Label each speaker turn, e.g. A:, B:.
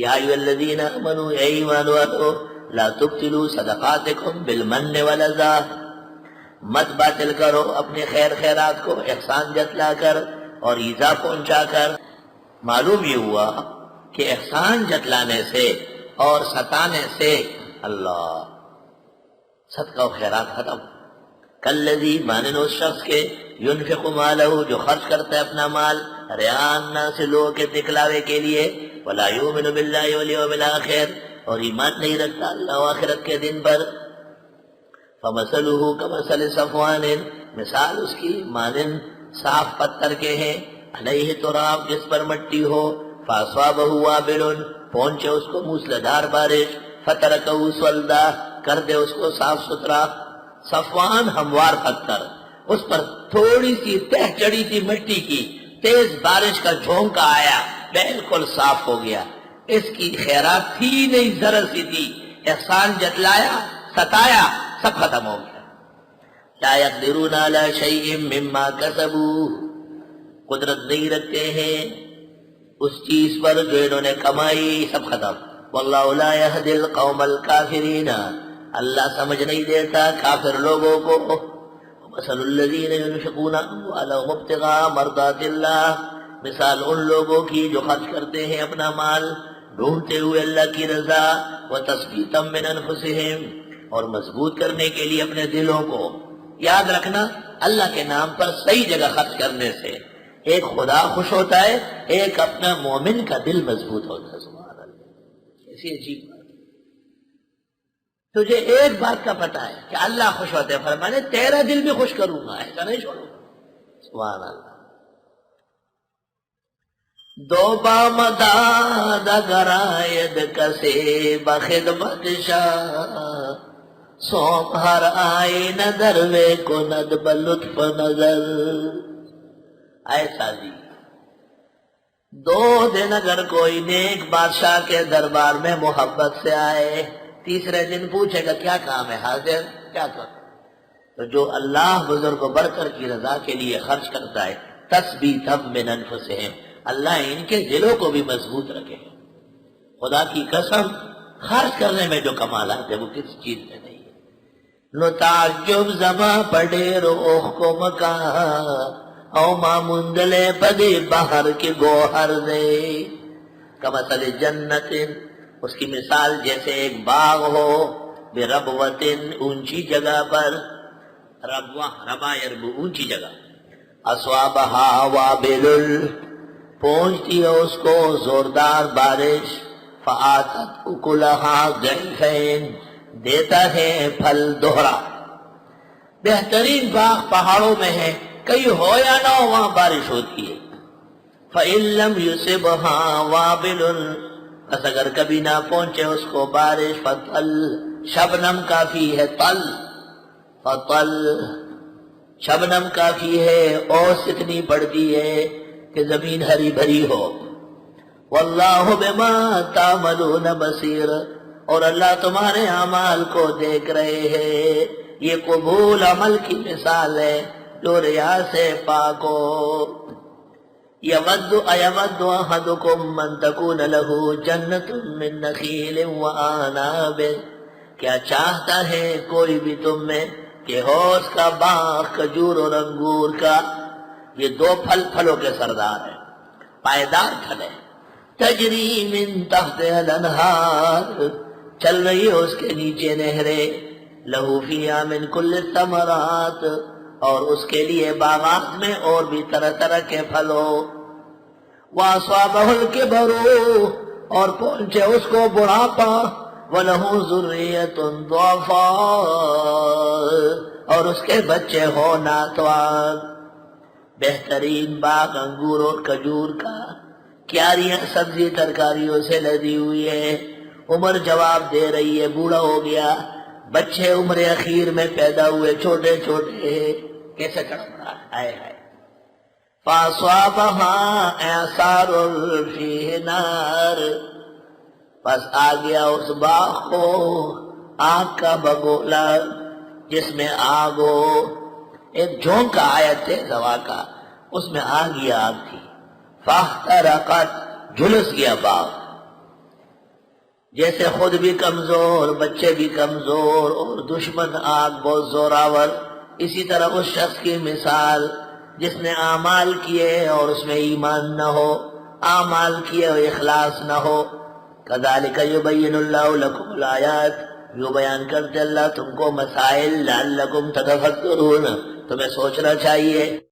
A: یا ایھا الذین آمنوا، اے ایمان والو، لا تبطلوا صدقاتکم بالمن والاذی، مت باطل کرو اپنے خیر خیرات کو احسان جتلا کر اور ایذا پہنچا کر۔ معلوم یہ ہوا کہ احسان جتلانے سے اور ستانے سے اللہ صدقہ و خیرات ختم۔ کالذی مانند اس شخص کے ینفق مالہ جو خرچ کرتا ہے اپنا مال رعاء الناس لوگوں کے دکھلاوے کے لیے، ولا یؤمن باللہ والیوم الآخر اور ایمان نہیں رکھتا اللہ و آخرت کے دن پر۔ فمثلہ کمثل صفوان، مثال اس کی مانند صاف پتھر کے ہیں، علیہ تراب جس پر مٹی ہو، فاصابہ وابل پہنچے اس کو موسلادھار بارش، فترکہ صلدا کر دے اس کو صاف ستھرا۔ صفوان ہموار پتھر، اس پر تھوڑی سی تہ چڑی تھی مٹی کی، تیز بارش کا جھونکا آیا، بالکل صاف ہو گیا۔ اس کی خیرات تھی نہیں، ذرا سی تھی، احسان جتلایا، ستایا، سب ختم ہو گیا۔ لا یقدرون علی شیء مما کسبوا، قدرت نہیں رکھتے ہیں اس چیز پر جو انہوں نے کمائی، سب ختم۔ واللہ لا یہدی القوم الکافرین، اللہ سمجھ نہیں دیتا کافر لوگوں کو۔ مثل الذین ینفقون اموالهم ابتغاء مرضات اللہ، مثال ان لوگوں کی جو خرچ کرتے ہیں اپنا مال ڈھونڈتے ہوئے اللہ کی رضا، وتثبیتا من انفسہم اور مضبوط کرنے کے لیے اپنے دلوں کو۔ یاد رکھنا اللہ کے نام پر صحیح جگہ خرچ کرنے سے ایک خدا خوش ہوتا ہے، ایک اپنا مومن کا دل مضبوط ہوتا ہے۔ سبحان اللہ، ایسی عجیب بات۔ تجھے ایک بات کا پتہ ہے کہ اللہ خوش ہوتے ہیں، فرمانے تیرا دل بھی خوش کروں گا، ایسا نہیں چھوڑوں گا۔ سبحان اللہ۔ دو بامداد اگر آید کسی بخدمت شاہ، سوم ہر آئی نظر وے کند بلطف نظر۔ ایسا جی دو دن اگر کوئی نیک بادشاہ کے دربار میں محبت سے آئے، تیسرے دن پوچھے گا کیا کام ہے، حاضر کیا کر، تو جو اللہ بزرگ و برتر کی رضا کے لیے خرچ کرتا ہے، تثبیتا من انفسہم، اللہ ان کے دلوں کو بھی مضبوط رکھے۔ خدا کی قسم خرچ کرنے میں جو کمالات ہے وہ کس چیز میں نہیں ہے۔ نو تعجب زما پڑے روح کو مکان، او مامندلے پدی بہر کی گوہر دے۔ کمثل جنت، اس کی مثال جیسے ایک باغ ہو، بربوت اونچی جگہ پر، ربوہ ربا یربو اونچی جگہ، اصوابہا وابل پہنچتی ہے اس کو زوردار بارش، فآتت اکلہا ضعیفین دیتا ہے پھل دوہرا۔ بہترین باغ پہاڑوں میں ہے، کہیں ہو یا نہ ہو وہاں بارش ہوتی ہے۔ فَإِن لَمْ يُصِبْهَا وَابِلٌ، بس اگر کبھی نہ پہنچے اس کو بارش، فطل شبنم کافی ہے، طل فطل شبنم کافی ہے، اوس اتنی پڑتی ہے کہ زمین ہری بھری ہو۔ واللہ بما تعملون بصیر، اور اللہ تمہارے اعمال کو دیکھ رہے ہیں۔ یہ قبول عمل کی مثال ہے جو ریا سے پاک ہو۔ یود احدکم من تکون له جنت من نخیل وعناب، کیا چاہتا ہے کوئی بھی تم میں کہ ہو اس کا باغ کھجور اور انگور کا، یہ دو پھلوں کے سردار ہیں، پائیدار پھل ہے۔ تجری من تحت الانہار، چل رہی ہے اس کے نیچے نہریں، لہو فیہا من کل الثمرات، اور اس کے لیے باغات میں اور بھی طرح طرح کے پھل ہو۔ وَأَصَابَهُ الْكِبَرُ، اور پہنچے اس کو بڑھاپا، وَلَهُ ذُرِّيَّةٌ ضُعَفَاء، اور اس کے بچے ہو ناتوان۔ بہترین باغ انگور اور کھجور کا، کیاریاں سبزی ترکاریوں سے لدی ہوئی ہے، عمر جواب دے رہی ہے، بوڑھا ہو گیا، بچے عمر اخیر میں پیدا ہوئے، چھوٹے چھوٹے، کیسے کڑپ رہا ہے، آئے آئے۔ فَأَصَابَهَا إِعْصَارٌ فِيهِ نَارٌ، پس آ گیا اس باغ کو آگ کا بگولا جس میں آگ ہو۔ ایک جھونکا آیا تیز ہوا کا، اس میں آگ ہی آگ تھی۔ فَاحْتَرَقَتْ، جھلس گیا باغ۔ جیسے خود بھی کمزور، بچے بھی کمزور، اور دشمن آگ بہت زوراور، اسی طرح اس شخص کی مثال جس نے اعمال کیے اور اس میں ایمان نہ ہو، اعمال کیے اور اخلاص نہ ہو۔ کذالک یبین اللہ لکم الآیات، یوں بیان کرتے اللہ تم کو مسائل، لعلکم تتفکرون، تمہیں سوچنا چاہیے۔